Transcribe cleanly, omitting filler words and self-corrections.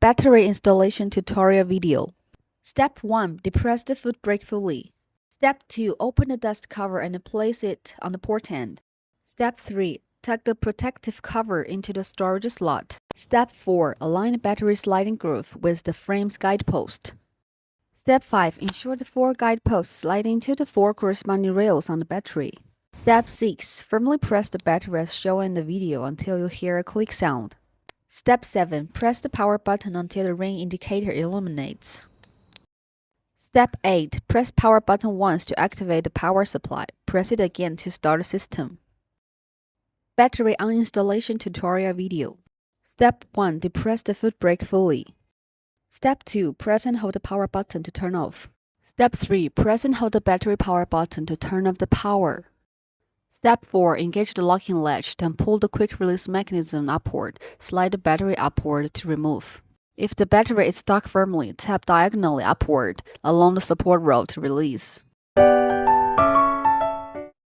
Battery installation tutorial video. Step 1. Depress the foot brake fully. Step 2. Open the dust cover and place it on the port end. Step 3. Tuck the protective cover into the storage slot. Step 4. Align the battery sliding groove with the frame's guide post. Step 5. Ensure the 4 guide posts slide into the 4 corresponding rails on the battery. Step 6. Firmly press the battery as shown in the video until you hear a click sound. Step 7. Press the power button until the ring indicator illuminates. Step 8. Press power button once to activate the power supply. Press it again to start the system. Battery uninstallation tutorial video. Step 1. Depress the foot brake fully. Step 2. Press and hold the power button to turn off. Step 3. Press and hold the battery power button to turn off the power. Step 4. Engage the locking latch, then pull the quick release mechanism upward. Slide the battery upward to remove. If the battery is stuck firmly, tap diagonally upward along the support rod to release.